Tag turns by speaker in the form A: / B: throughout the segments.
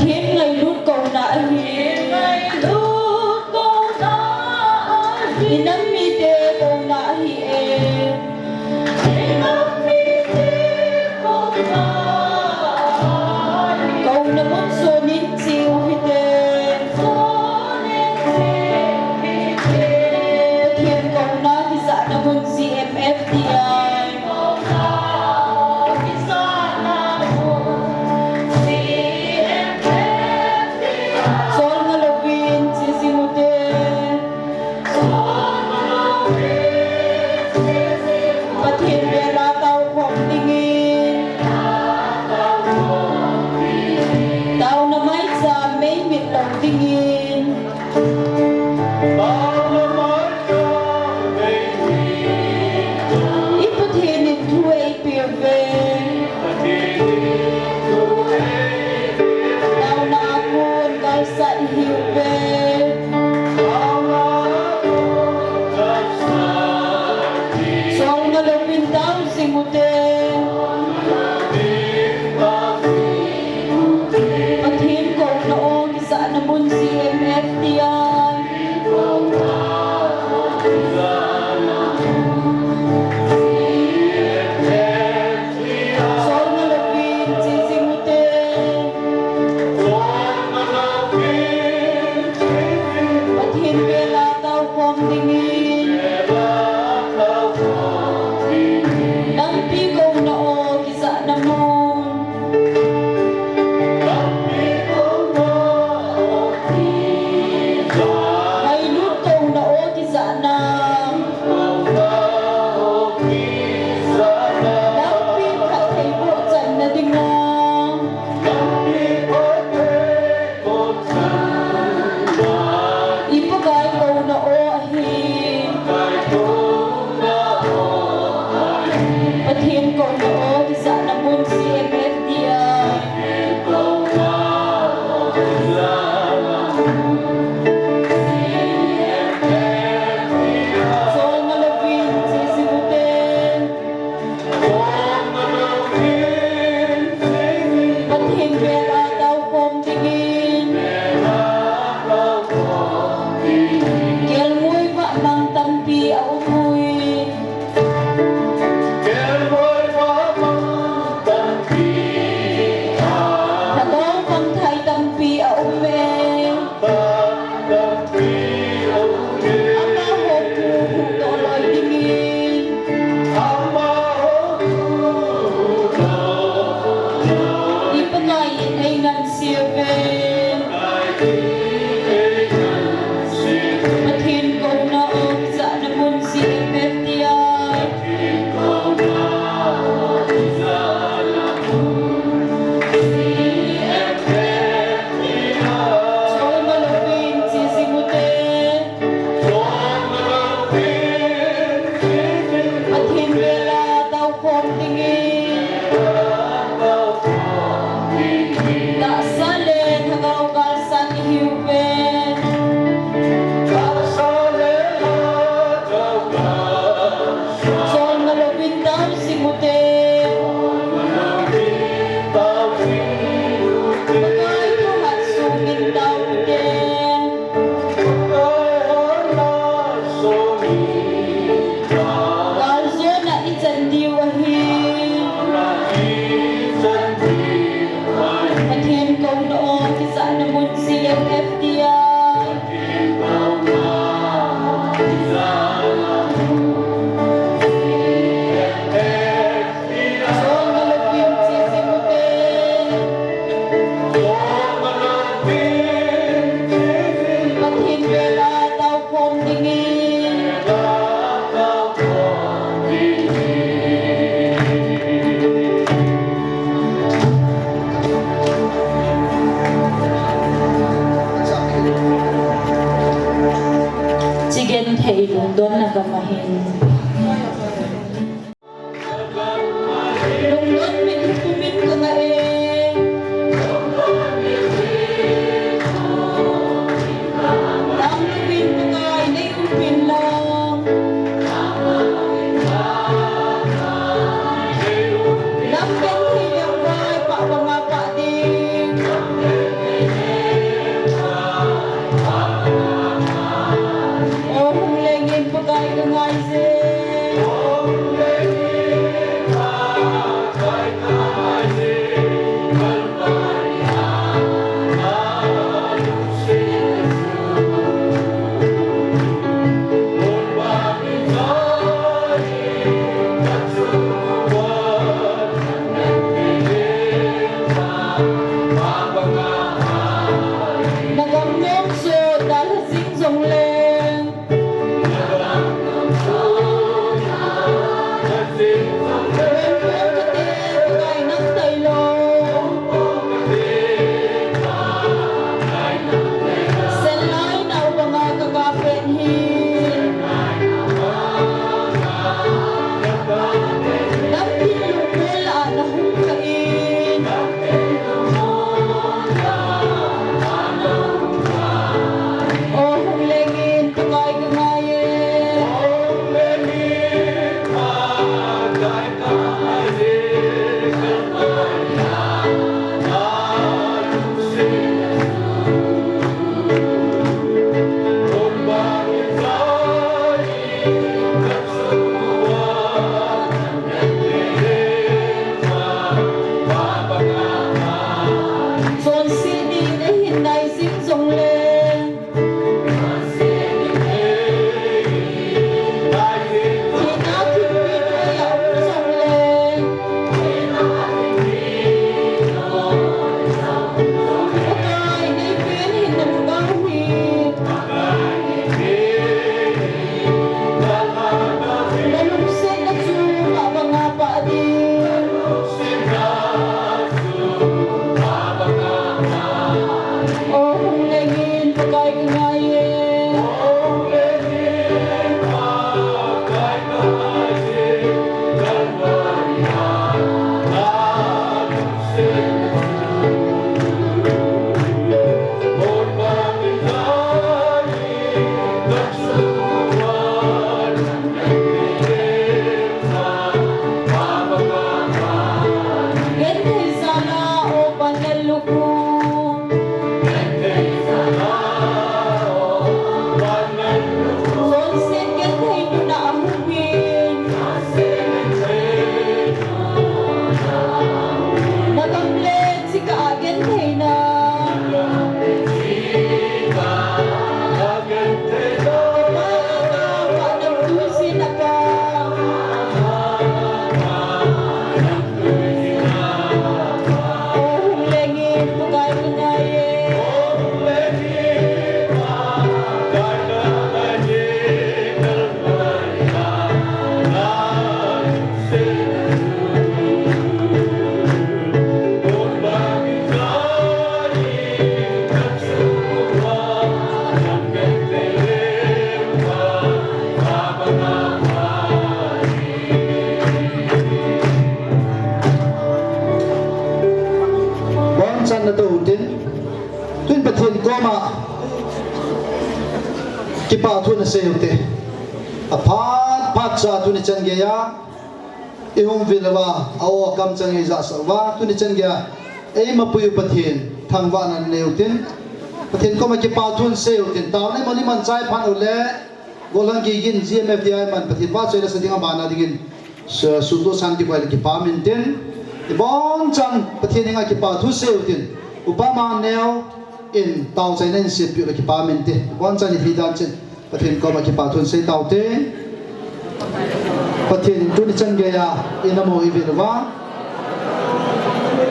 A: thiên ngày lúc cầu nã hiền ngày lúc cầu nã hiền nắm mi tê cầu nã hiền nắm mi tê cầu nã cầu nã mong số nín chiều hi tê thiên cầu nã hi dạ nà mong GMFDI
B: kipa thun se yote aphat phat cha tu ni chan ge ya ihum vilwa aw kam chang e za sawa tu ni chan ge ei ma puyu pathin thangwa nan neutin pathin ko ma kipa thun se yote taw ne mani man chai phan ule golang gi gin gmfdi man pathin ba choi la sadinga bana digin su to santi ko ki pa min ten ibon chan pathin nga kipa thu se yote upama neo in tàu chạy nên xếp biểu là cái ba mình thế quan trọng thì đàn trên và thiên có mà cái ba thuần xây tàu thế và thiên tu đi chân gaya in nam mô về đó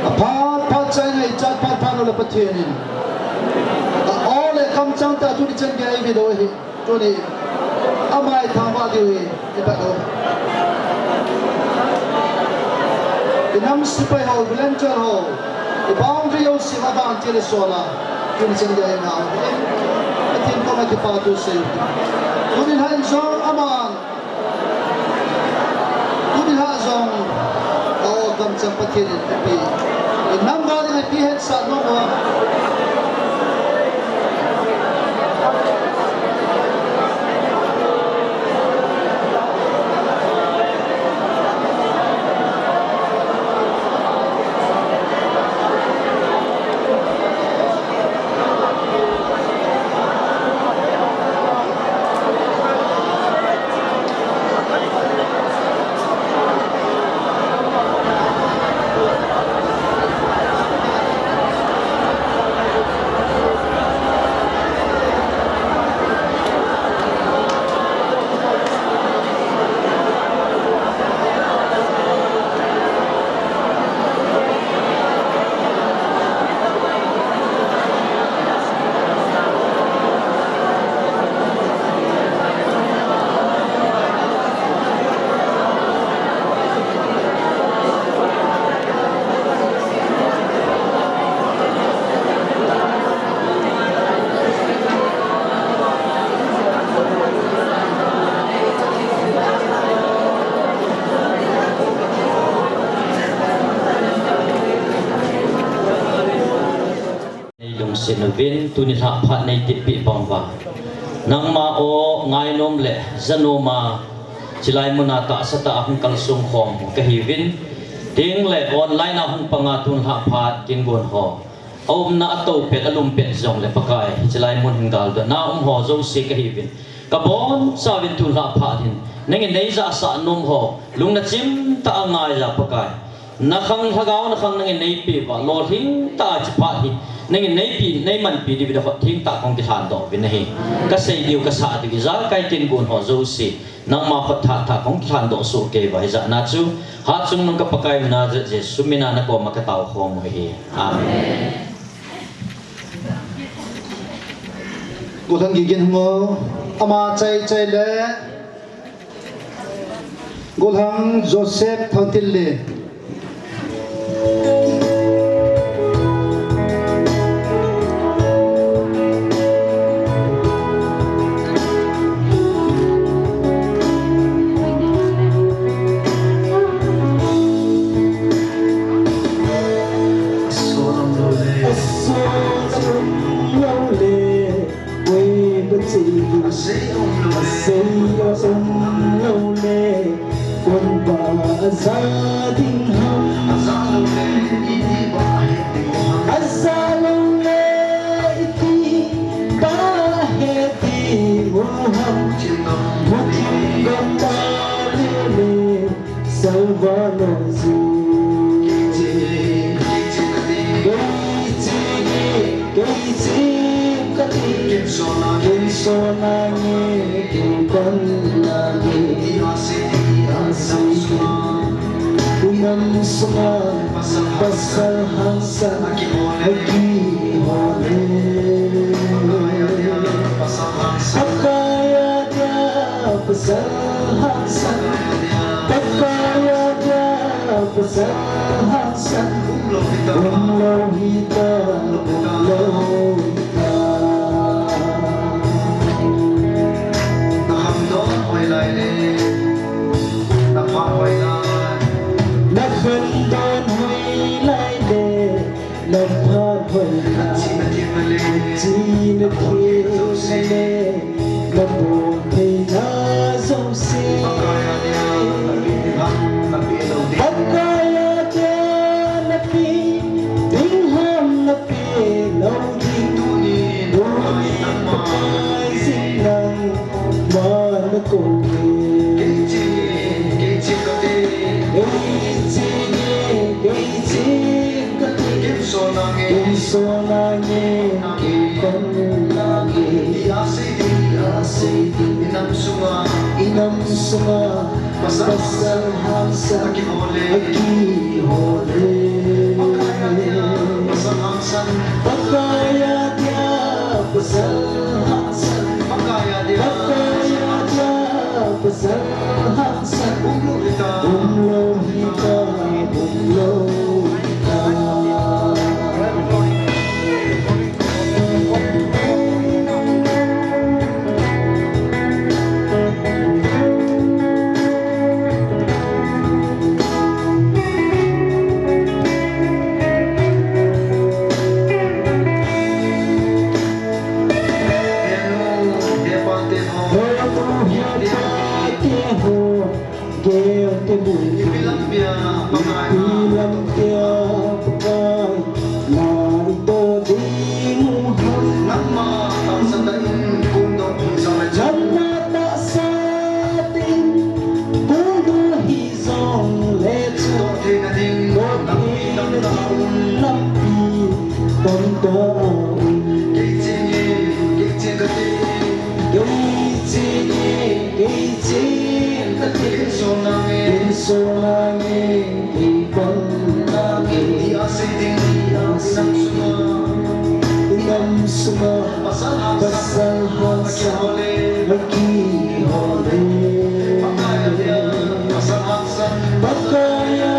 B: phát phát chạy này chặt phát phát là phát thiên in all the come chăng ta tu đi chân gaya về đó thì tu đi amai tham gia điều thì bắt đầu cái năm sipai hậu volunteer hậu cái boundary hậu siapa bang tiada sola kini sendiri yang awal, mungkin kau macam patu sih. Kuni hanzong aman, kuni hanzong, oh kamu sempat kini tapi, nampak dengan pihak saat nombor.
C: สินวินตุนิหะพัดในติปิปังวานังมาโอไงนมเละจันโนมาจิไลมุนาตะสตะอังกัลสุงขอมกะฮิวินทิ้งเละออนไลน์อังปังอาตุนหะพัดกินบุญหอเอาหน้าโตเป็ดอลุมเป็ดจงเละปะกายจิไลมุนหิงกาลดน้าหอจงสิกะฮิวินกะบอนซาวินตุนหะพัดหินนั่งในจะสะนมหอลุงนัจิมตะงายจะปะกายนักขังทักเอานักขังนั่งในปีว่าโลทิ้งตาจิพัดหินนั่งในปีในมันปีดีวิดาทิ้งตาของกิจานดอกวินนี่ก็เสียดิวก็สาดิวิจาร์ไกตินบุญหอจูสินังมาพัฒนาของกิจานดอกสุเกวายจะนัดจูหาจุงนุ่งกับปากายนาจะเจสุมินานักว่ามักตาวของมุฮีอาเมน
B: กูทั้งกินหัวอามาใจเล่กูทั้งโจเซฟทั้งติลเล่pasal hangsa lagi hole pakaya dia pasal hangsa umlo hita nahamdon hoy lai le napha hoy lai nakhandon hoy lai le napha hoy lai chi na the le namo the na zo se pakaya dia na pi ding ham na pi lo ding tu ni do ni ma sin lang ma na ko ke chi ka de ke chi ka de ke so na nge ke kon na nge ya se di inam sunga pasal hangsa aki hole pakaya dia pasal hangsa umlo hita pasal hangsa lagi hole pakaya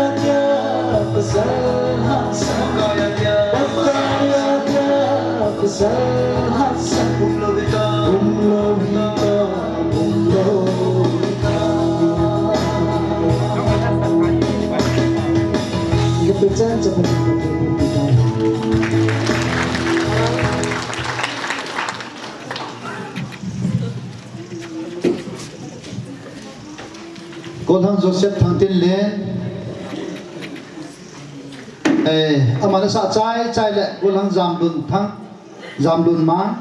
B: dia pasal hangsa umlo hita Kita berjanji pada kita Golhang Joseph Thangtin Len amana sa chai le Golhang Zamlun Ma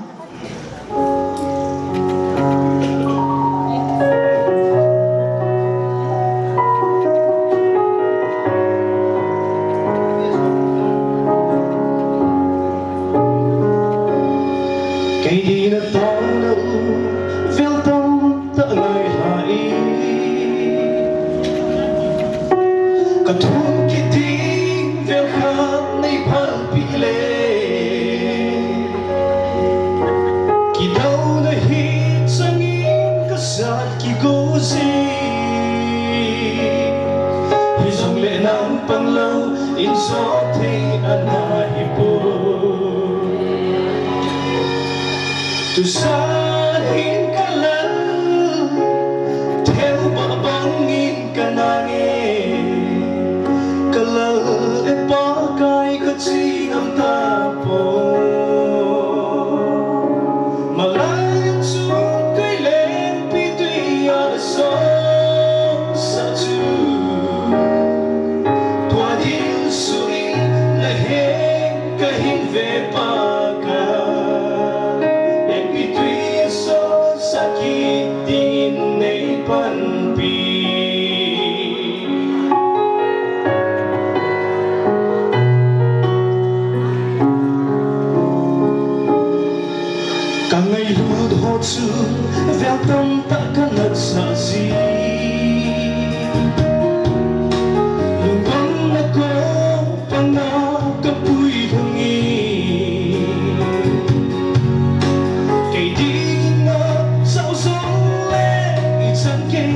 D: cây đi nó to đâu phiêu tông ta lời hại cả thôn kia tiếng phiêu khát nay phật bị lệ kỳ đâu nó hít sang in cả sát kỳ cố gì hi dòng lệ nắng bằng lâu in gió thấy anh hai bố tu sa hin ka lang theo babang in ka nange kala e pa kai ka chi nam ta po malayan su kai len pi tui a so sa chu tua din su in la he ka hin ve pa sakit din ay panpi càng ngày lút hồ chữ véo tâm ta cả nật xa gì lùng băng na có băng na cấp bụi thằng nghi cây đi sao sống lên chân cây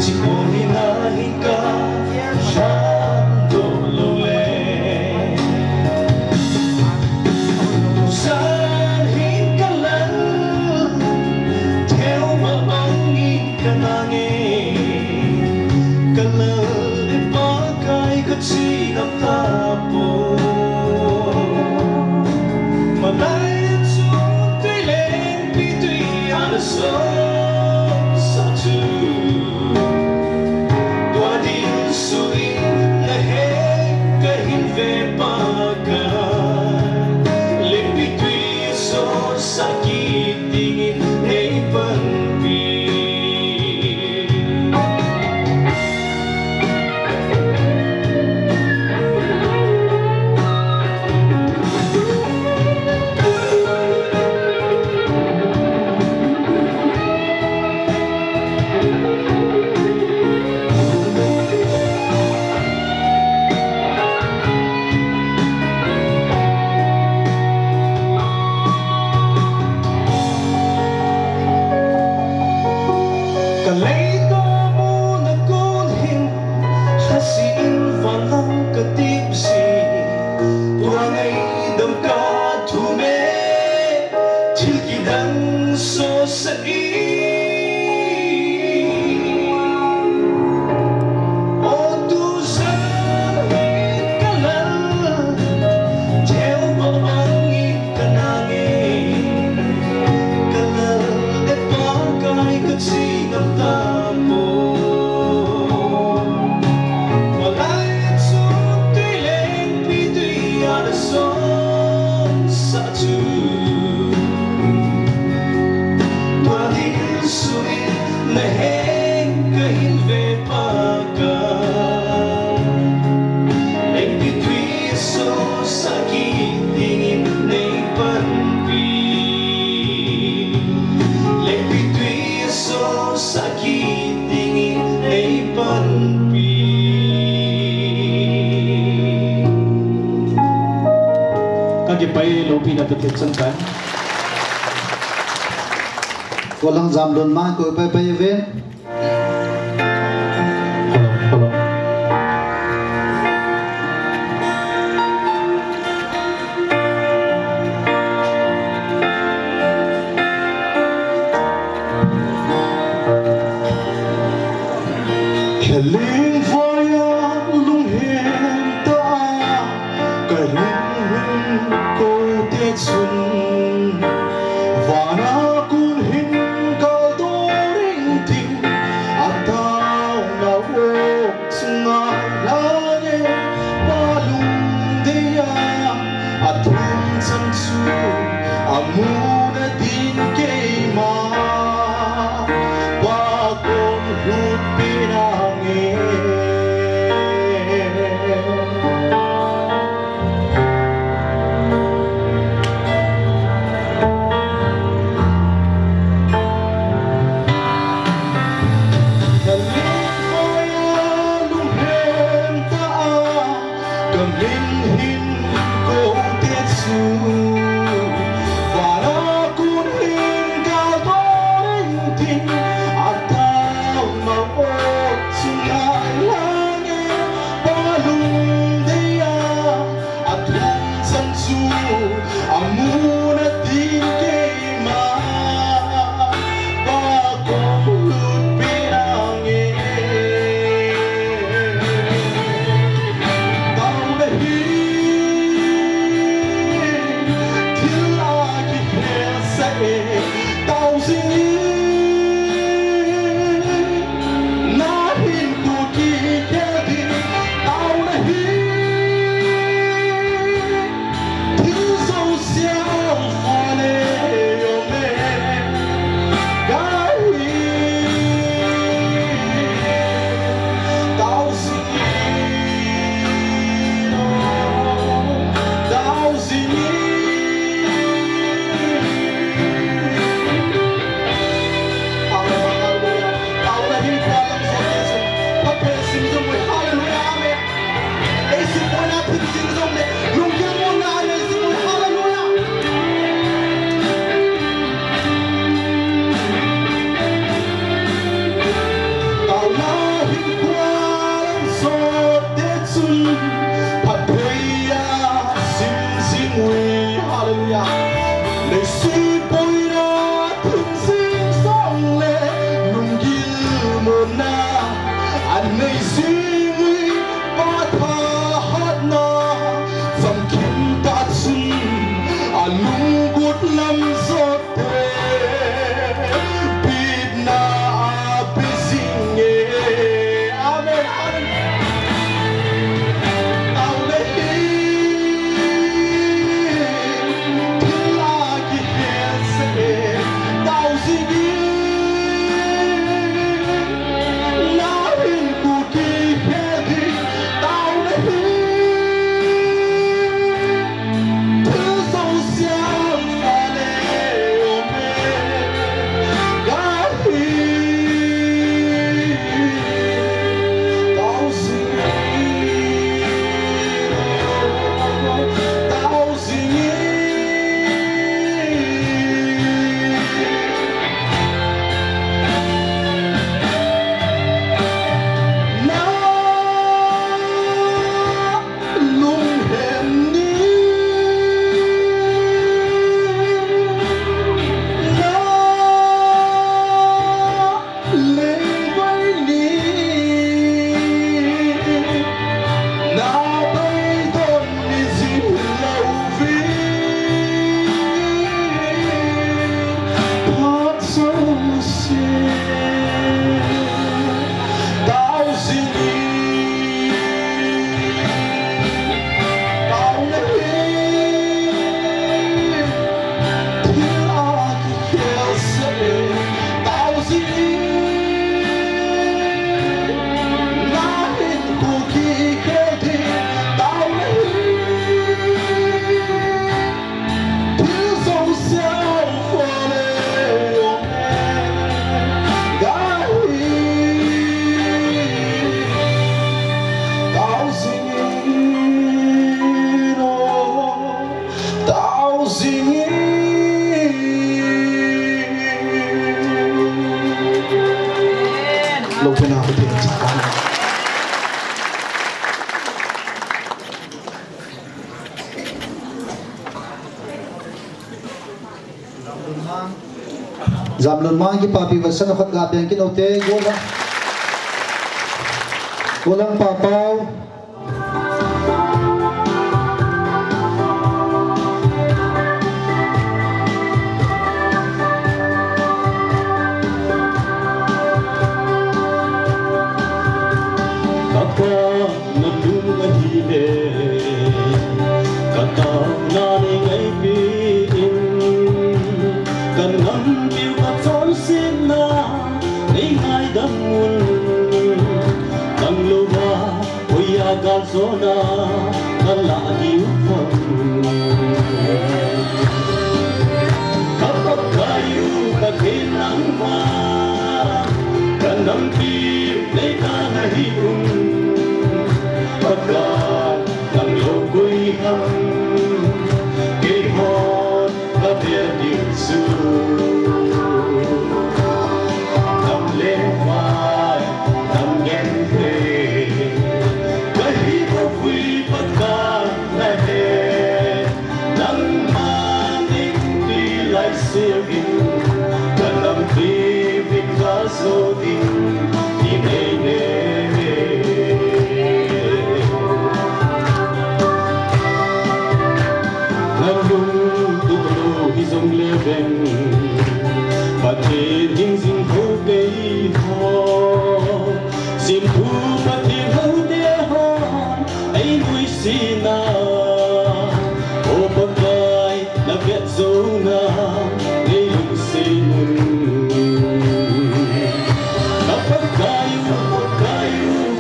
D: chỉ có hình ảnh cả sáng đổ lâu lên sáng hình cả lần theo mà bóng nhìn cả nàng nghe cả lời để bỏ cái chỉ nằm ta bồ mà lại so sa chu tua din sui na he ka hin ve pa ka le pi tui so sa ki dingin nei pan pi lấy to mu na con hình hasin valang ka tipsi tua ngày đâm ca thu mê til ki dang so sa o tu sa ka la theo ma bang in ka nange ka la e pa kai ka chi nam ta sakit dingin ay panpi kagipay lopi na tutitsan kan
B: Golhang Zamlun Ma ko pa event
D: hello Kaling vaya lung hiền ta kaling ko te chun vana kun hin kal to ring ti
B: ลงไปนาไปเพียงช้าZamlon mang ki papi wasan khot ga pian kin ote golang papaw
D: zona kala diupang kapag kayo kaginang ma kanang pinay kanahiyong pagkat ang logoy hang gihon kabiyadinsu nam leway nam gente kahit ako'y pagkanahe nang maning pilay siyagin kanang bibig kaso din Hizong leben Patin hing sing ho gay ho Sim hu patin ho de ho Ay mui sina O pagkay Naget zona Ngayong sinun Kapag kayo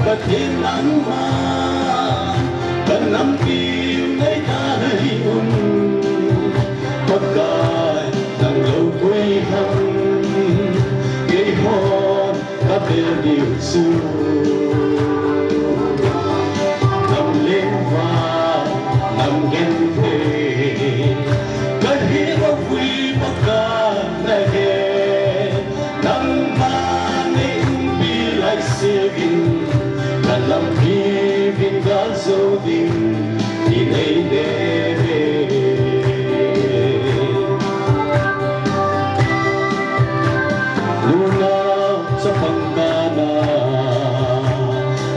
D: Patin ang man Kanang pinay tanahiyong pagkat ng logoy hang gayhon kabiyadinsu ng lingwa ng gente kahit ako'y pagkanahe ng maning pilay sigin kalang bibig kaso din dinay-dere sa pangkana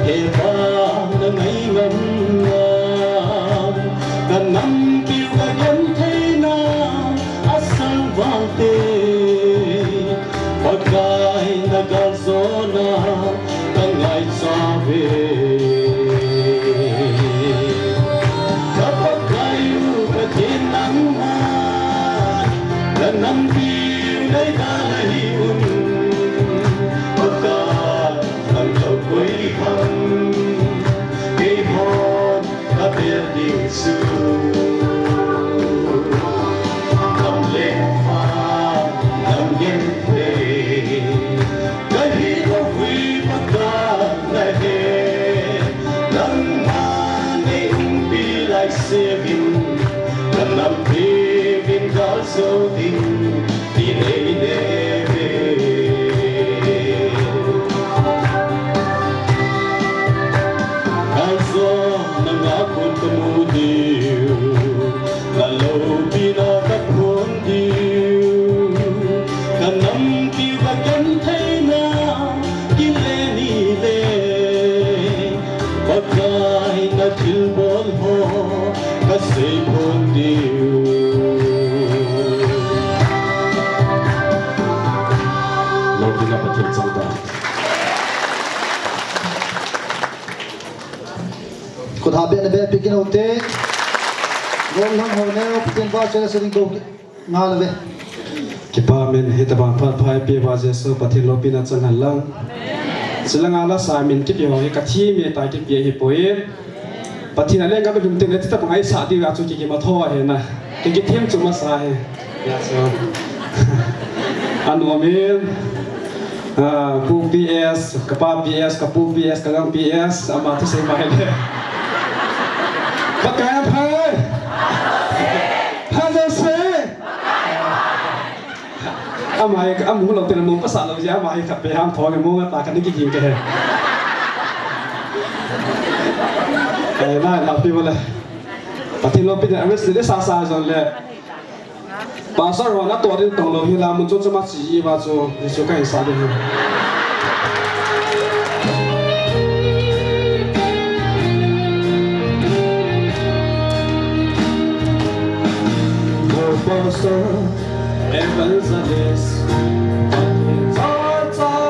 D: heba na ngayon kanang piwagan tayo na asang vante pagkay nagazona kangay sabi kapag kayo katinangman kanang pilay dalahiun ako'y hang gayhon kabiyadinsu ang lema ng gente kahit ako'y pagkanahe ng maning pilay sigin kanang bibig kaso din dinay-dere nangakon kamudiw lalo pinakakundiw kanang piwagan tayo na kilenile pagkay natilbol mo kasi kundiw lalo pinakatilbol
B: Kut habe na be pikin ote gol hang hone pikin ba chela sering go ngal be
E: kipa men hitaba phat phai pe ba je so pathi lopina changan lang silang ala samin ki pyo he kathi me ta ki pe hi poe pathi na le ga be dum te le ta pangai sa di ga chu ki ma tho he na ki them chu ma sa he ya so anu men pu PS kapa PS kapu PS kalang PS ama tu sei mai le Bakaya phai phai se amai amu lo ten mong pasa lo ja mai khat pe ham tho ke mong ta kan ki jing ke he na la pi wala pati lo pi na res de sa sa zon le pasar wa na to din tong lo hi la mun cho chama chi ba cho ni cho kai sa de Evangelist, Hãy subscribe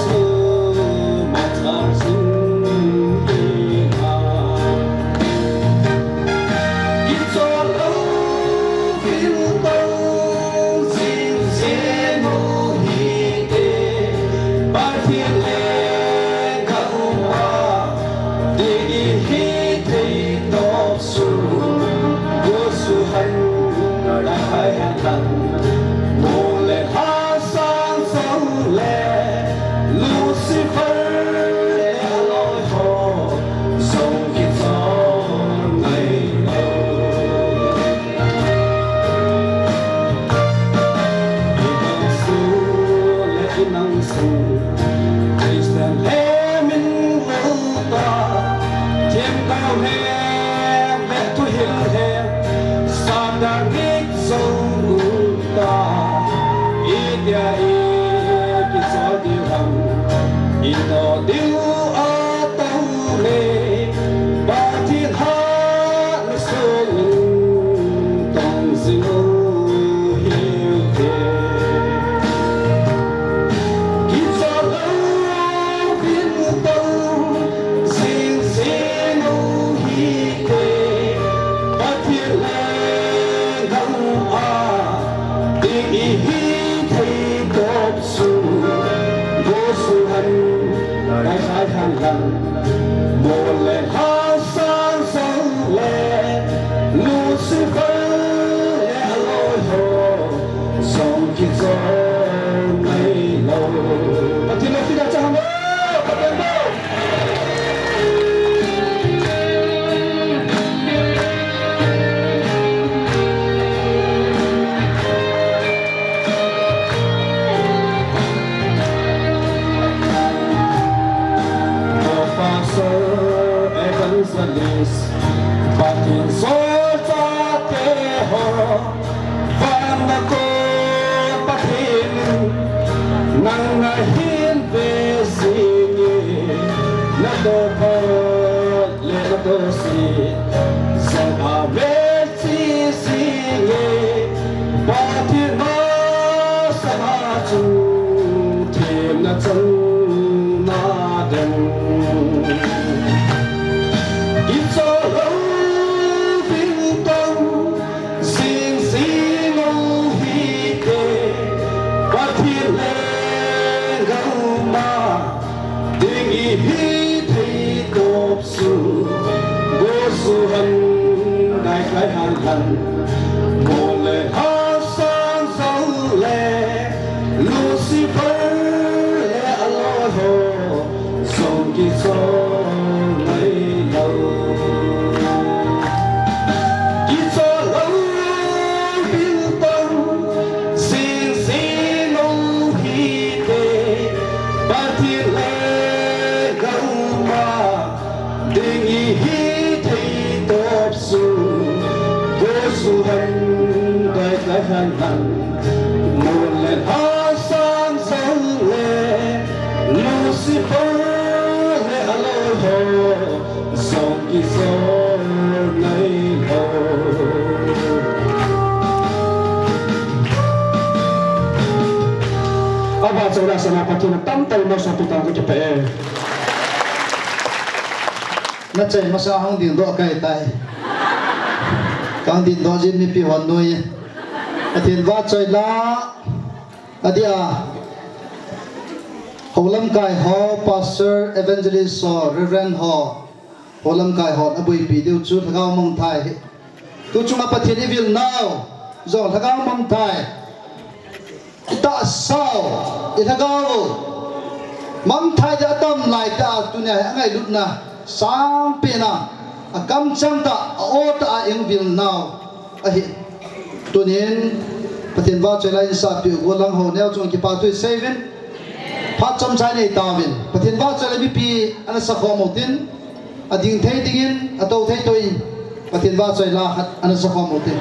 E: cho ki so di hang ino diu a tau le ba thiên ha na so tong zinu hiu te ki so lo bin tau sin zinu hi te ba thiên le gam a ding i hi thei top su go su han dai khai han lan mo le ha sang sang le Lucifer le aloi ho song ki zo mai lo pati lo tidak caham pati lo Patin sol ta te ho van na ko patin nang na hin be singi na do ko le na do si sa a be ti singi patin ma sa ma chu tim na chan na den It's all over tông xin xin nông hi kê và thiên lê gấu ma tình ý hi thị cộp su vô su hân đại khai hàn hân một lệ hát sang dấu lệ Lucifer lệ aloha hồ sông kỳ sông lấy lâu Ki cho lâu bin tông xin xin nông hi tê ba thiên lê gấu ma tình ý hi thị top su vô su hân đại cái hàn hàn một lần hát sang dấu lệ Lucifer lệ aloha song ki so nay ho aba saudara senapati na tamtal mo sa pitang ko jepe
B: na chai masa hang din do kai tai kang din do jin mi pi wan noi atin va chai la adia holam kai ho pastor evangelist so reverend ho holam kai ho abui pi deu chu thagao mong thai tu chunga pathin evil now zo thagao mong thai ta sao ithagao mong thai da tam lai ta tu ne ngai lut na sang pe na akam chang ta o ta evil now a hi tunin pathin va chelai sa pi go lang ho neo chung ki pa tu seven phát trong trái này tao mình và thiên võ cho lấy pi anh sẽ khó một tin ading thấy dingin atau thấy tôi và thiên võ cho là anh sẽ khó một tin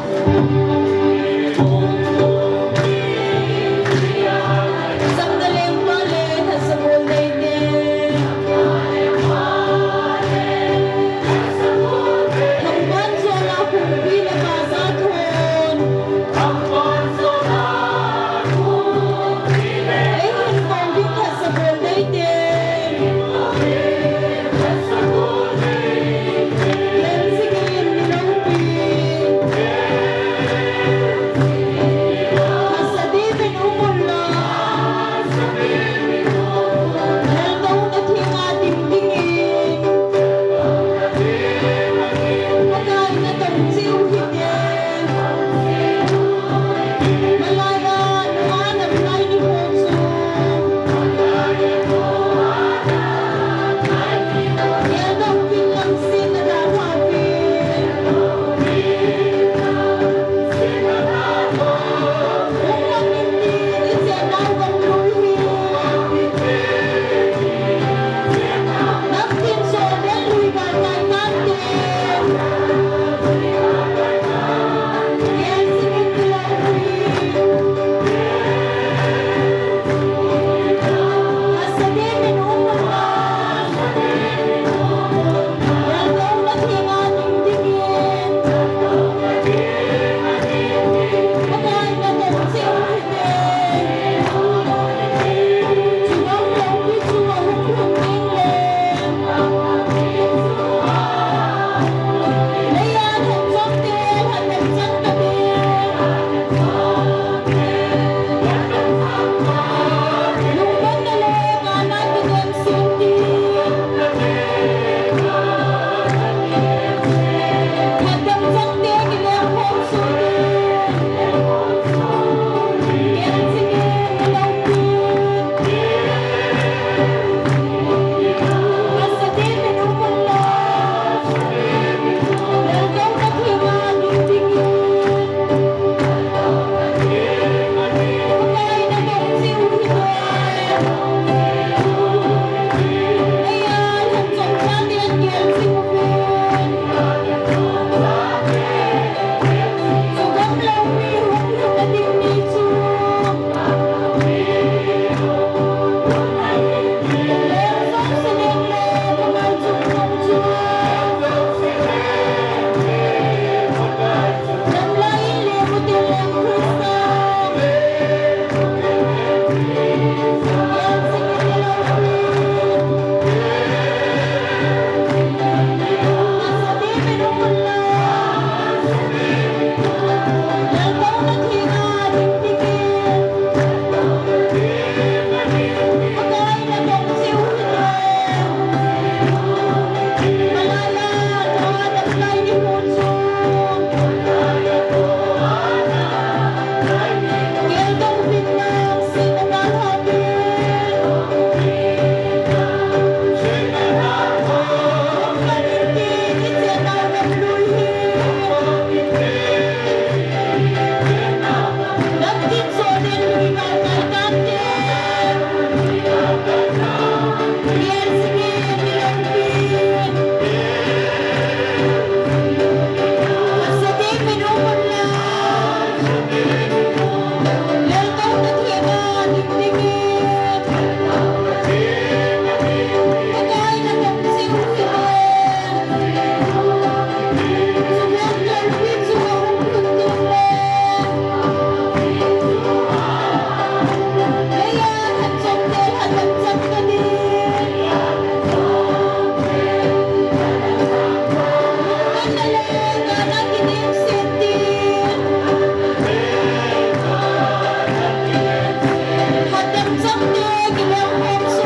A: Hãy subscribe cho kênh Ghiền Mì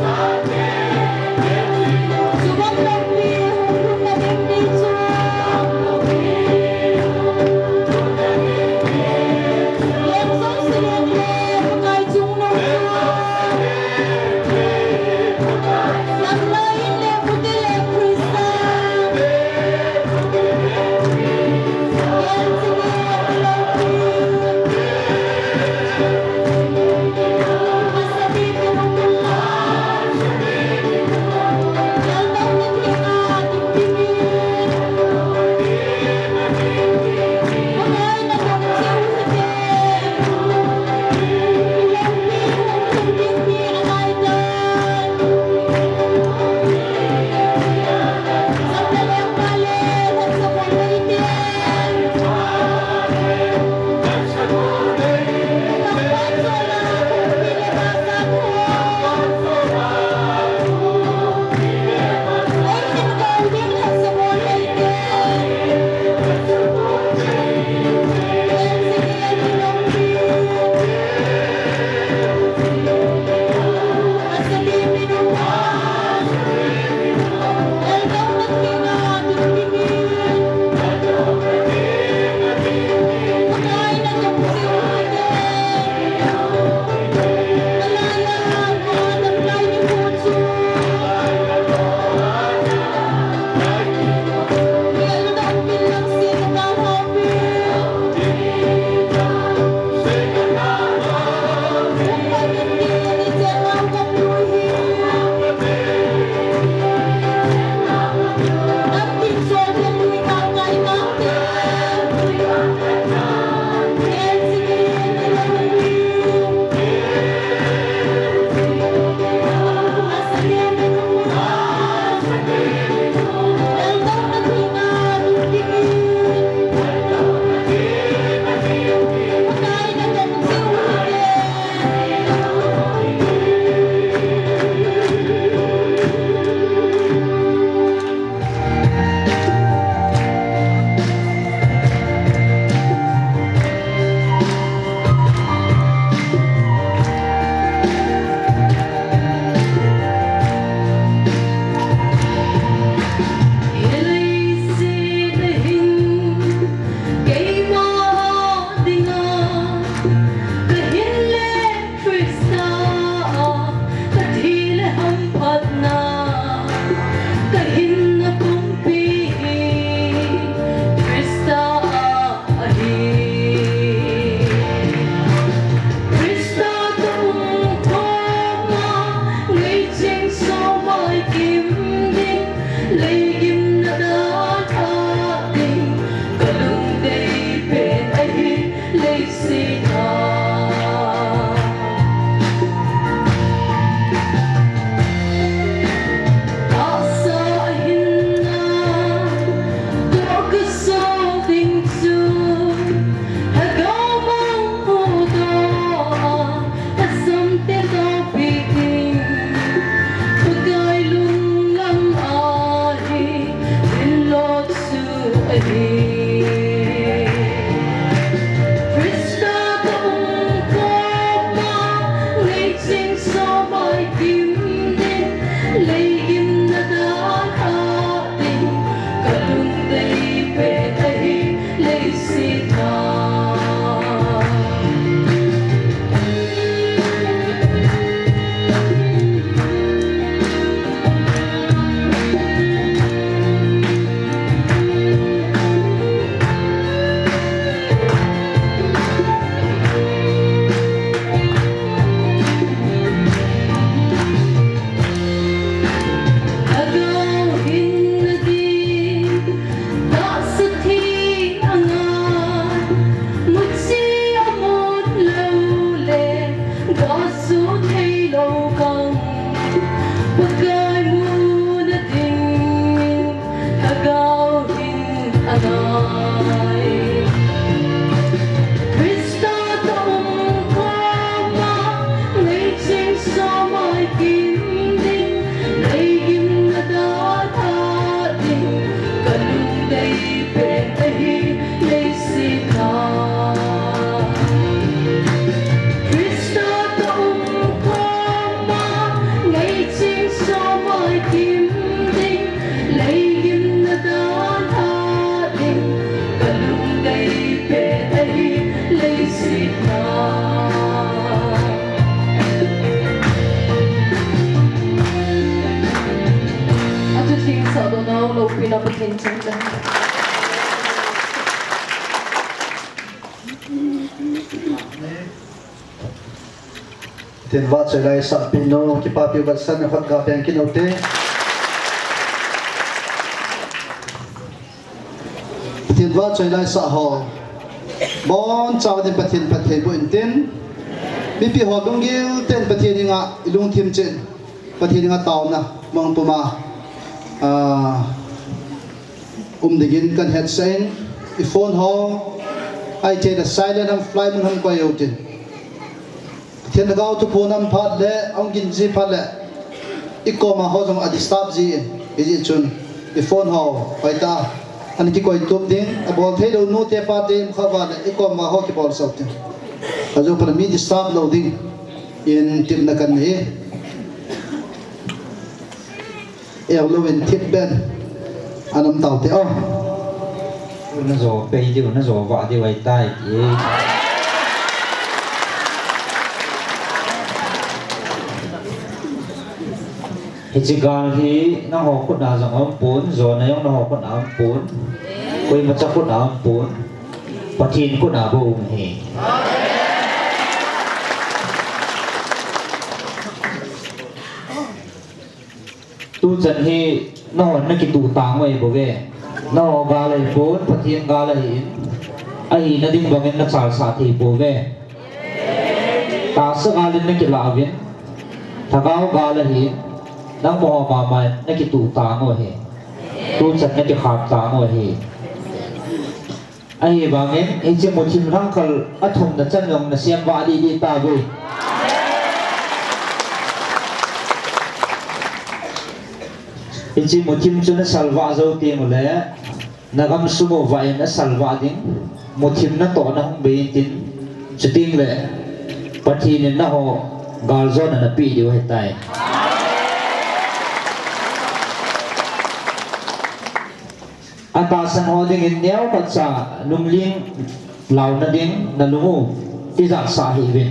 A: Gõ để không bỏ lỡ kim tinh lấy kim nó đón tha tình cả lúc đây về đây lấy xịt nào a주 지금 서도 나온 높이나 괜찮다.
B: Tiền vợ trở lại sợ pin nó cái pa piu vật sân hoặc gặp bèn cái đầu tiên tiền vợ trở lại sợ họ bon chào đến bát thiên bộ tiền bị pi họ đông gil tên bát thiên ngạ lung thêm trên bát thiên ngạ tàu na mong puma digin kan head sign phone ho ai chơi the silent and fly mun ham quay out tin thiên gao tu phone am phat le ong gin ji phat le ikoma ho jong adi stop ji ji chun phone ho pai ta anh ki koi tup ding a bol thei do no te pa te khawa le ikoma ho ki bol sok tin ajo pan mi di stop loading in tim na kan he lovin tip ben anam tau te o
F: nó rồi bây giờ nó rồi vợ thì vậy tay gì thì chỉ cần thì nó học cốt nào rằng ông bốn rồi này ông nó học cốt nào ông bốn quay mặt chắc cốt nào ông bốn và thiên cốt nào bông hề tu chân thì nó cái tụ tàng vậy bố về nó gà lại bốn và thiên gà lại in ai nó đinh bằng nó xả xả thì bố về ta sẽ gà lên cái lạ viên thằng gạo gà lại in đang bỏ mà mày nó cái tụ tàng rồi hè tu chân nó cái khám tàng rồi hè ai bằng ấy chỉ một chim răng khờ ở thùng nó chân lòng nó xem vạ đi ta về chỉ một chim cho nó salva dâu tiền một lẽ nó găm sumo vậy nó salva tiếng một chim nó tỏ nó không bị tin chỉ tiếng lẽ bắt thì nên nó họ gal do nó bị điều hết tay anh ta sang họ tiếng in néo bắt sa lung liên lao nó tiếng nó lung tí giặc sa hi về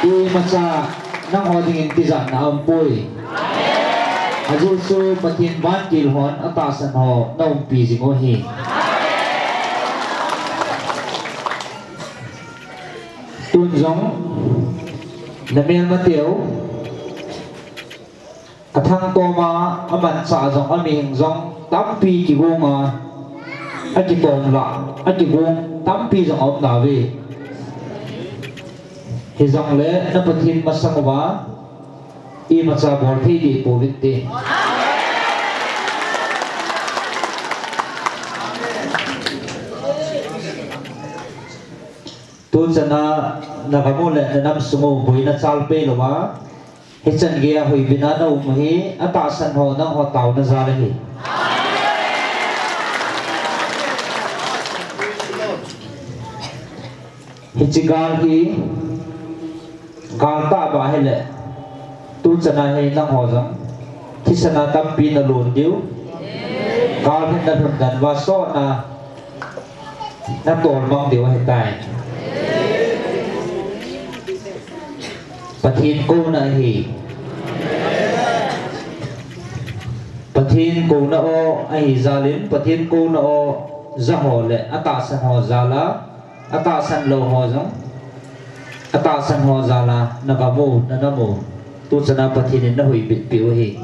F: đi mà sa nó họ tiếng in tí giặc nó âm bôi azu su patin ban kil hon atasan ho naum pi jingo hi tun jong namel mateu athang to ma aman sa jong aming jong tam pi ki gonga aki bom la aki gong tam pi jong op na ve he jong le na patin masangwa i macha bol thi di povite tu chana nagamule nam sumo boina chalpe lowa he chan ge hoi bina na hi ata san ho na ho taw na za hi he chigal hi galta ba hele tu chana hay năng hồ rằng khi sana tam pi na lồn điếu cao lên đặt hầm đàn và so na tồn mong điếu hiện tại pathin cô na hi pathin cô na o ai ra lên pathin cô na o ra hồ lệ ata san hồ ra la ata san lo hồ rằng ata san hồ ra la nagamu na namu tu sana pathin na hui bit piu hi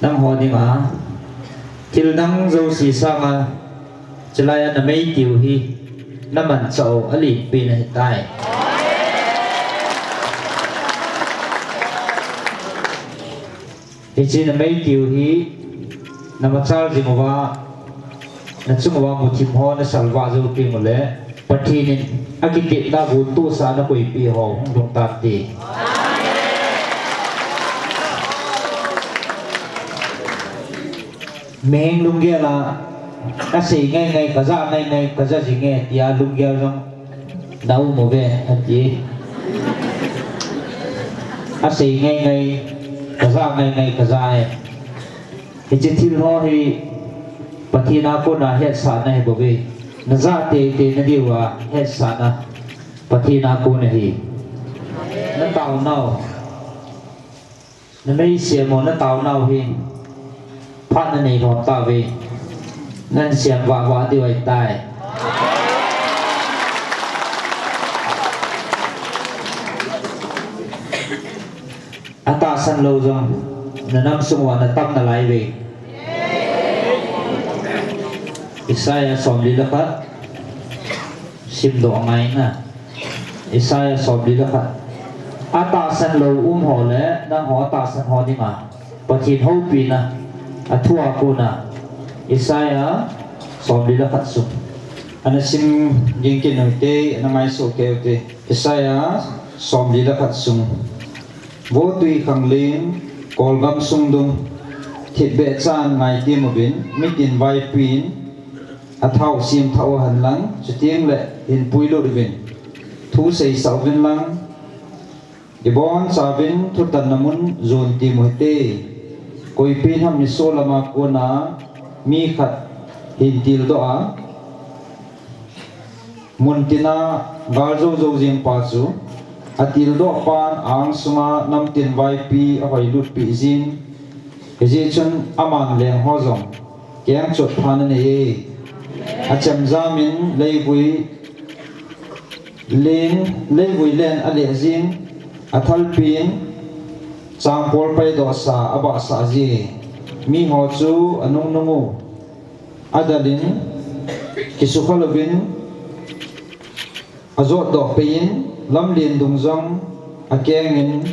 F: nang ho ni ma til nang zo si sama chalaya na mai tiu hi naman chau ali pin hi tai hi chi na mai tiu hi namachal jingwa na chungwa mu thim ho na salwa zo pi mo le pathin agiti na gu tu sa na koi pi ho hong dong ta ti meng lung ge la ka sei ngai ka za ji nge tia lung ge rong dau mo ve a ti asi ngay ngay kaza hi chitil ho hi pathina ko na het sa na he bobe na za te na diwa het sa na pathina ko na hi na tao nau na mai sia mo na tao nau hi phat na nei ro ta ve nan siam wa ti wai tai ata san lo jong na nam sungwa na tam na lai ve Isaiah som li la khat sim do ngai na Isaiah som li la khat ata san lo ho le nang ho ata san ho ni ma pathin ho pi na athua ko na Isaiah som li la khat su ana sim ging kin no te na mai so ke te Isaiah som li la khat sung vô tùy khang lên col gam sung dung thịt bẹ chan ngày tiêm một bên mít tiền vai pin thau xiêm thau hàn lăng chỉ tiếng lệ in pui lô bên thu xây sáu bên lăng để bon sa bên thu tận nằm muốn dồn tìm một tê coi pin ham ni so lama cô na mi khát hin til đó mun tina gal zo riêng pa chu atil do pan ang sunga nam tin vai pi a hoi lut pi zin je chun amang leng ho zong kyang chot phan ne a cham zamin leibui len a le zin a thal pin chang por pai do sa aba sa ji mi ho chu anung nungu adalin kisukhalovin azot do pin lam lien dung zong a kengin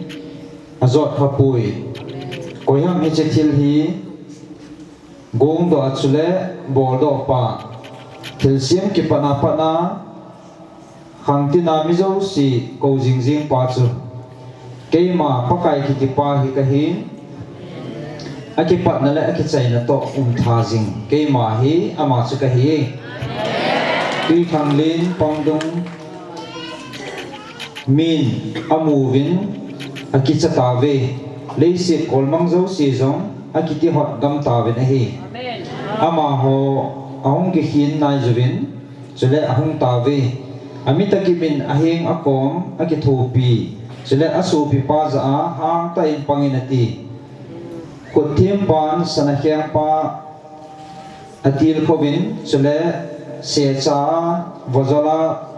F: azot hapui koyam hi chethil hi gong do achule bol do pa thilsiam ki pana hangtina mizo si ko jing pa chu keima pakai ki pa hi ka hi aki pat na le aki chai na to tha jing keima hi ama chu ka hi tui khang lin pangdung min amuvin akitsa tave leisi kolmang zo si zong akiti hot gam tave na hi ama ho ahong ki hin nai juvin chule ahong tave amita ki min aheng akom akithupi chule asu pi pa za hang ta in panginati kuthim pan sanakhyang pa atil khobin chule se cha vozala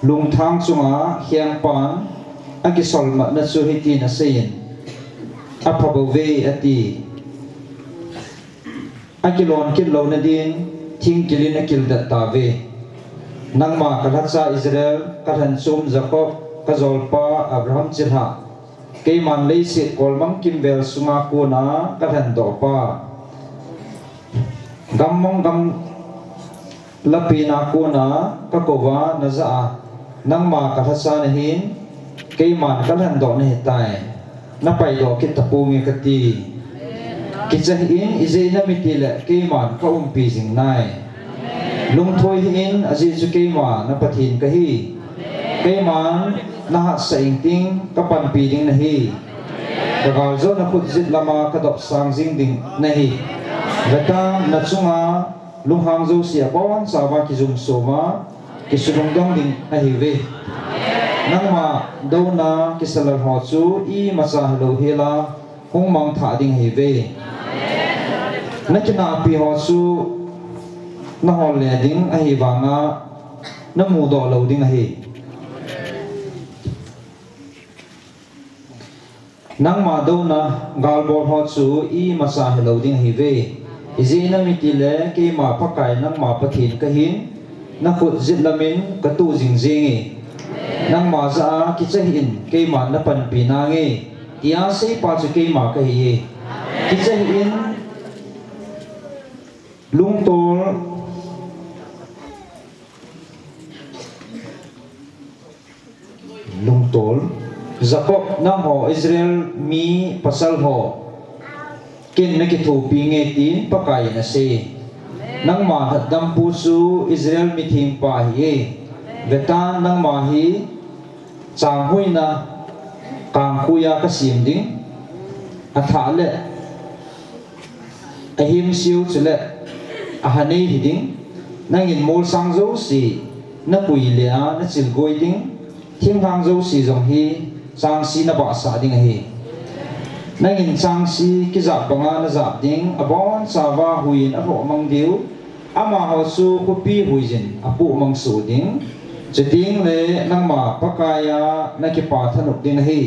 F: lung thang chunga hiang pan aki solma na chu hiti na sein apabo ve ati aki lon kil lo na din thing kilin akil da ta ve nangma kalatsa Israel kathan sum Jacob kazolpa Abraham chilha keiman leisi kolmang kimbel sunga ko na kathan do pa gammong gam lapina ko na kakova na za nangma kathasa na hin keiman kalhan do na hitai na pai do kit tapungi kati kitsahin izay na mitila keiman ka umpi jing nai lungthoi hin aji chu keima na pathin kahi keiman na ha sa ingting kapan pi ding na hi kagal zo na khut zit lama kadop sang jing ding na hi gata na chunga lunghang zo sia bawan sawa ki zum soma kisudong dong ding ahive nangma do na kisalar ho chu i macha halo hela hungmang tha ding hive nakina pi ho chu na hol le ding ahibanga na mu do lo ding ahi nangma do na galbor ho chu i macha halo ding hive izina mitile ke ma pakai nangma pathin kahin na khut zit lamin ka tu jing jingi nang ma za ki chahin ke ma na pan pina nge tia sei pa chu ke ma ka hi ki chahin lung tol Jacob na ho Israel mi pasal ho kin na ki thu pi nge tin pakai na se nang ma hat dam pu su Israel mi thing pa hi vetan nang ma hi chang hui na kang kuya ka sim ding a tha le a him siu chule a hanei hi ding nang in mol sang zo si na pui le a na chil goi ding thim hang zo si zong hi sang si na ba sa ding hi nang in sang si ki za banga na za ding a bon sa wa huin a ro mang diu ama ho su ko pi huijin a pu mang su ding cheding le nang ma pakaya na ki pa thanuk ding hi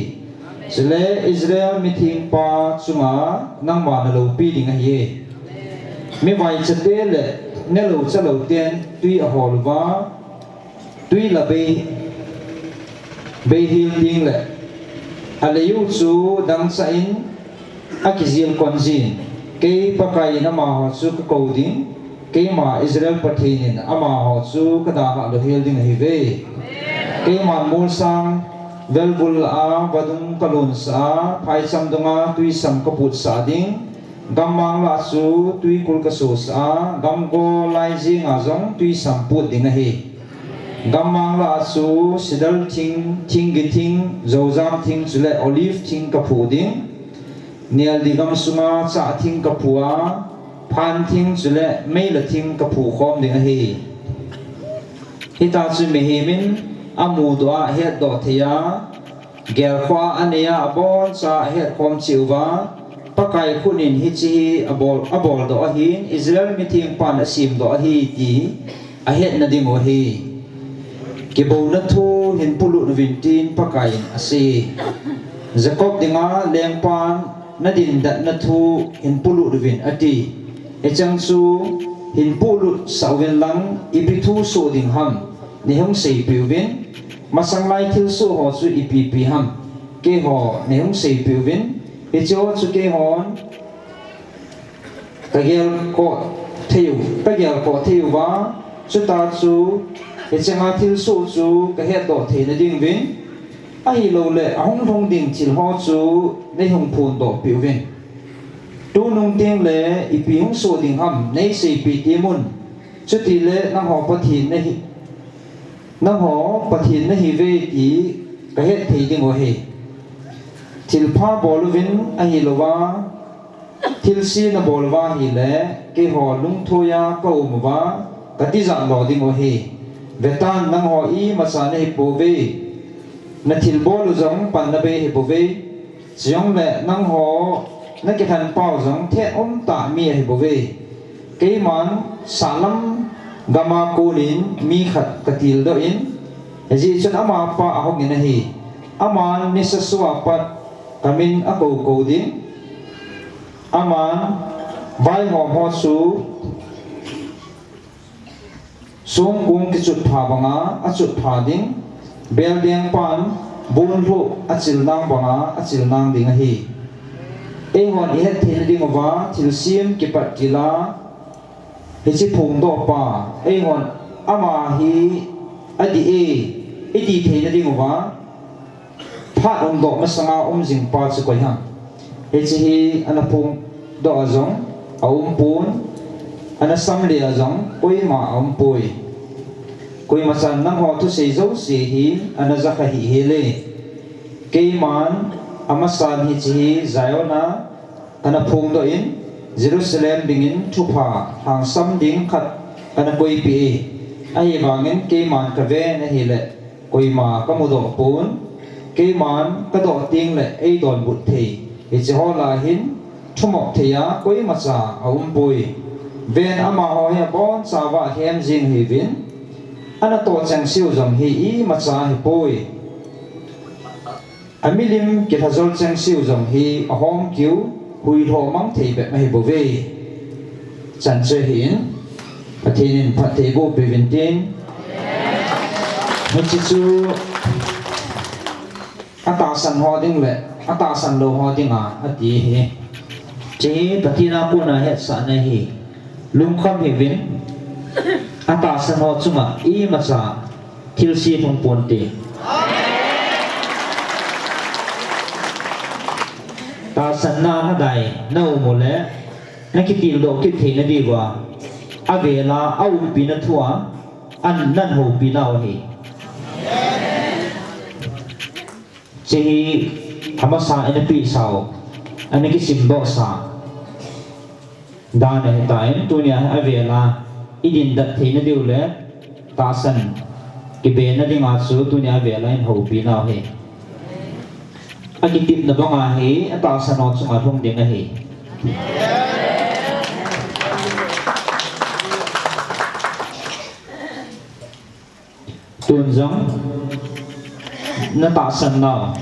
F: chile Israel mi thing pa chunga nang ma na lo pi ding hi mi vai chate le ne lo cha lo ten tui a hol wa tui la be hil ding le ale yu chu dang sa in a ki zil kon jin ke pakai na ma ho chu ko ding ke ma Israel pathin ama ho chu ka da ha lo hil ding hi ve ke ma mul sang velbul a badung kalun sa phai sam donga tui sam ka put sa ding gamang la su tui kul ka so sa gam go lai jing a zong tui sam put ding hi gamang la su sidal ting gi ting zo jam ting chule olive ting ka phu ding nial digam sunga cha ting ka phua phan ting chule mei la ting ka phu khom ding hi hita chu me hi min amu do a het do thia gel khwa ania abon cha het khom chiwa pakai khunin hi chi abol do a hin Israel mi thing pan asim do a hi ti a het na ding o hi ki bo na thu hin pulu na vintin pakai ase Jacob dinga leng pan na din dat na thu hin pulu vin ati e chang su hin pulu sawin lang ipithu so ding ham ni hong sei piwin masang lai thil so ho chu ipi ham ke ho ni hong sei piwin e cho chu ke hon ka gel ko theu wa chu ta chu e changa thil so chu ka he do the na ding vin a hi lo le a hong thong ding chil ho chu nei hong phun do piwin tu nung ting le ipi hong so ding ham nei sei pi ti mun chu ti le nang ho pathin na hi ve ti ka he thei ding o he thil pha bolvin a hi lowa thil si na bolwa hi le ke ho lung thoya ko mwa ka ti za lo ding o he vetan nang ho i ma sa ne po ve na thil bol zong pan na be he po ve chiong le nang ho na ke than pau zong the ta mi he po ve ke man salam gama kunin mi khat katil do in ji chun ama pa a hong in hi aman ni sa suwa pat kamin ako ding aman vai ho su sung kung ki chut pha banga a chut pha ding bel ding pan bun lu a chil nang banga a chil nang ding hi e hon i het thil ding wa thil sim ki pat kila hi chi phung do pa e hon ama hi adi e di the ding wa pha do masanga jing pa chu koi ha e chi hi ana phung do azong pun ana sam le azong koi ma pui koi ma san nang ho tu sei zo se hi ana za kha hi hele ke man ama san hi chi zayona ana phung do in Jerusalem dingin thupa hang sam ding khat ana koi pi ai wangin ke man ka ve na hi le koi ma ka mu do pun ke man ka do ting le ei don but thei e chi ho la hin thumok theya koi ma cha pui ven ama ho he bon sa wa hem jing hi vin ana to chang siu jong hi i ma cha hi pui amilim ke thazol chang siu jong hi a hong kiu hui tho mang thei be mai bo ve chan che hin pathin pathe bo pe vin tin hi chi chu ata san ho ding le ata san lo ho ding a ati hi chi patina puna het sa na hi lung kham hi vin ata san ho chuma i ma cha thil si thong pon ti ta san na na dai no mo le na ki ti lo ki the na di wa avela au pi na thua an nan ho pi na hi chi hama sa ina pi sao ani ki simbo sa da ne taim tunia avela idin dat theina diu le ta san ki be na ding a chu tunia avela in ho pi na he aki tip na banga he ta san no chunga thong ding a he tuần giống nó tạo sân nào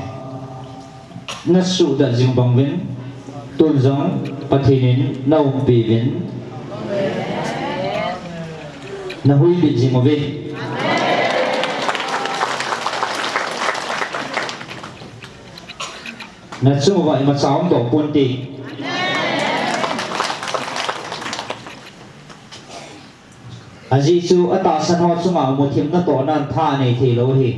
F: nó sụ đã dùng bằng vĩnh tuần giống và thì đến nâu bị vĩnh nó huy bị gì mà vĩnh nó chung vậy mà cháu tổ quân tì gì chú ở tại sân họ chung mà một thêm nó tổ nan tha này thì lâu hi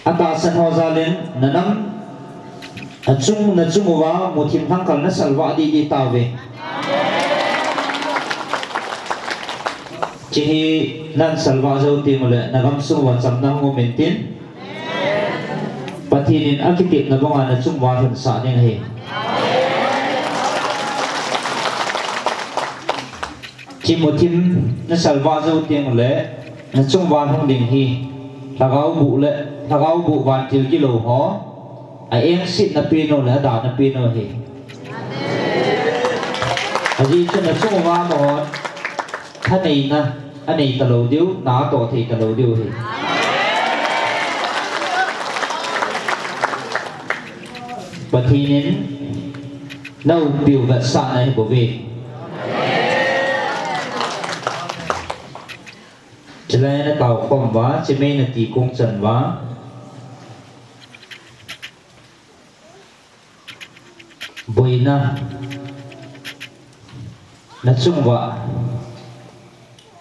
F: ở tại sân họ ra lên nó nắm ở chung vào một thêm thằng cần nó sẵn vạ đi tàu về chỉ hi nan sẵn vạ dâu tìm lại nó găm chung vào chấm năm ngô mình tiến và thì nên ở cái tiệm nó bông nó chung vào phần xã này hi chỉ một thêm nó salva dâu tiền lệ nó chung van không đình hi thà gấu bụ van thiếu cái lầu hó em xịt nó pin rồi đào nó pin rồi hi gì cho nó chung van mà anh này tờ lầu điếu ná tổ thì tờ lầu điếu hi và thì nên nâu biểu vật sạn này của về chỉ là nó tàu không vá chỉ mấy là tỷ công trần vá bồi na nó chung vá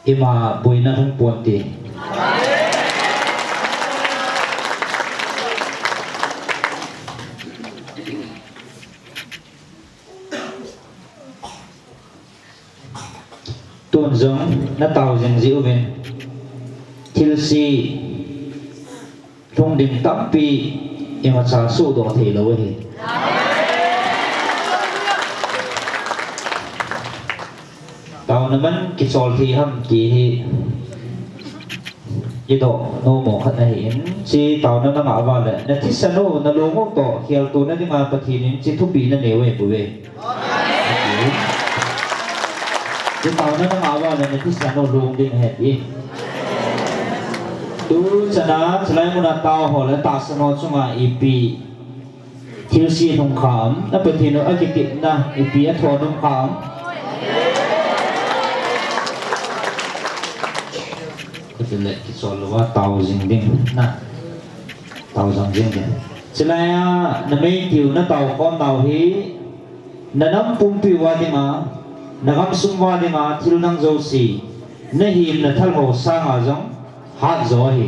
F: ima bồi na không buồn tỷ tuần giống nó tàu dần dịu về thiếu si trong đình tắm pi em mà trả số đồ thì lâu thì tàu nó vẫn cái trò thì hâm chỉ cái độ nô mổ khát này chỉ tàu nó ngã vào lại nó thích sao nó lố ngốc tổ theo tôi nó đi mà thì nên chỉ thúc bị nó nếu về về cái tàu nó ngã vào lại nó thích sao nó luôn đi hết đi tu chana selain muna tao ho le ta sano chunga ipi thiếu si thong kham na pe thino akitip na ipi a thon thong kham cái lệ cái số là tàu dừng đinh na tàu dừng đinh selain na mấy thiếu na tàu con tàu hi na nam pum pi wa di ma na gam sum wa di ma thiếu nang zo si na him na thal ho sang a jong hát gió hi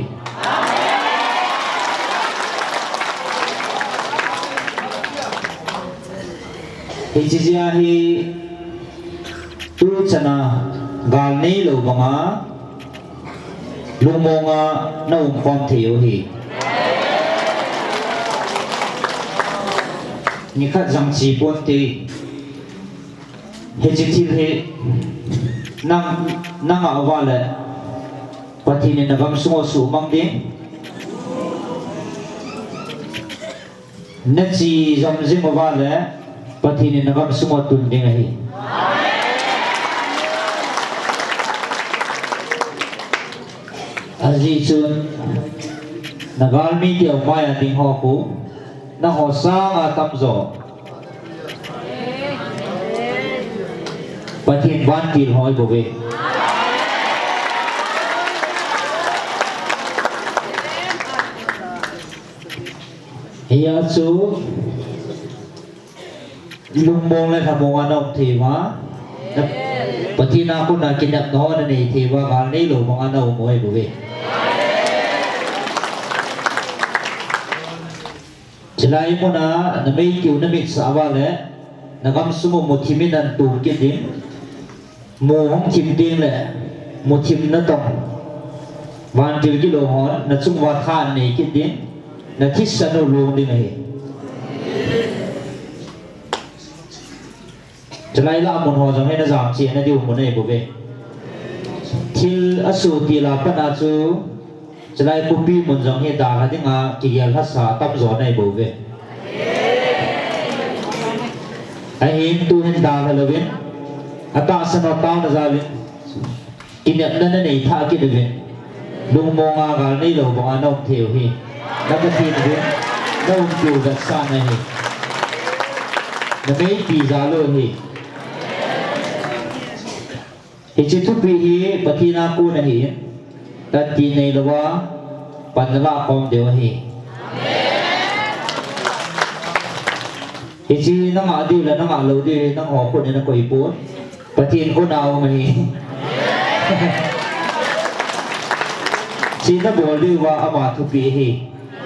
F: thì chỉ ra hi tu chana gal nei lo banga lumonga na phong thiu hi ni khat jang chi pon ti he chi thi he nang awale pati ni nagam sungo sumang din nachi zamzim wale pati ni nagam sungo tunding hi aji chun nagal mi ti maya ding ho ku na ho sa tamzo pati ban til hoi bobe hiya chú lung mong lên tham mong anh thì mà bữa thi nào cũng là kinh nghiệm đó này thì qua vào lấy lỗ mong anh ông mỗi buổi chỉ là em muốn là mấy kiểu nó bị sao vào đấy là gam số một team mình đang tụ kia đến một team tiên lệ một team nó tổng วันจิลกิโลหอนนัจุงวัดข้านนี่คิดดินนัทิสนุลงดินเหจะไล่ละมุนหอจังให้นักจามเชียนนัดิวมุนให้บุเวทิลอสูติลาปนาจูจะไล่ปุปีมุนจังให้ดาหัดิงากิยาลัสสาตับจอนให้บุเวไอเห็นตูเห็นดาฮัลวินอาตาสนอตาวนะจาวินกินยันนั่นนี่ท่ากินวินลุงมองอากาศนี่เราบอกน้องเที่ยวฮีนักทีนวินน้องจูดักซานฮีนักไม่ปีจาโลฮีฮิจิทุปีฮีปฏินากูนะฮีตัดจีในละว่าปันละคอมเดียวฮีฮิจินังอาดิวและนังอาโลดีนังหอคนนี่นักกุยปูนปฏินคนเอามาฮีชีนบอกเลยว่าอามาทุปีฮี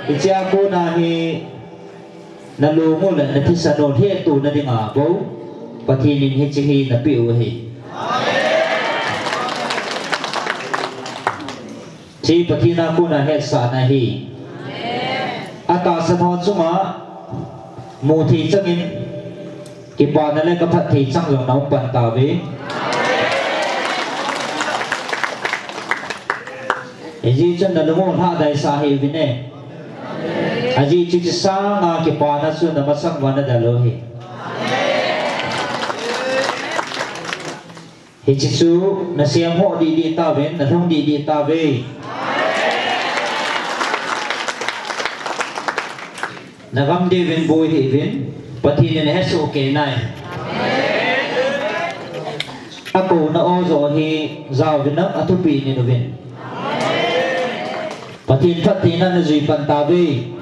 F: อิจฉากูนาฮีนั่นลูมุลนั่นที่สนุนเฮตุนั่นดิงาบูปฏินินฮิจิฮีนั่นปิวฮีชีปฏินากูนาเฮสานาฮีอาตาสนอนสุมามูทีจังอินกิบานนั่นแหละก็พัดทีจังหลงน้องปันตาเวAji chen na lumo tha dai sa hi vine Aji chi chi sa nga ki pa na su na masak wana da lo hi Hi chi su na siam ho di di ta ven na thong di di ta ve Na gam de ven boy hi ven pati ne he su ke nai Ako na o zo hi zao vin na atu pi ni no ven Patin patin na zui pan tabi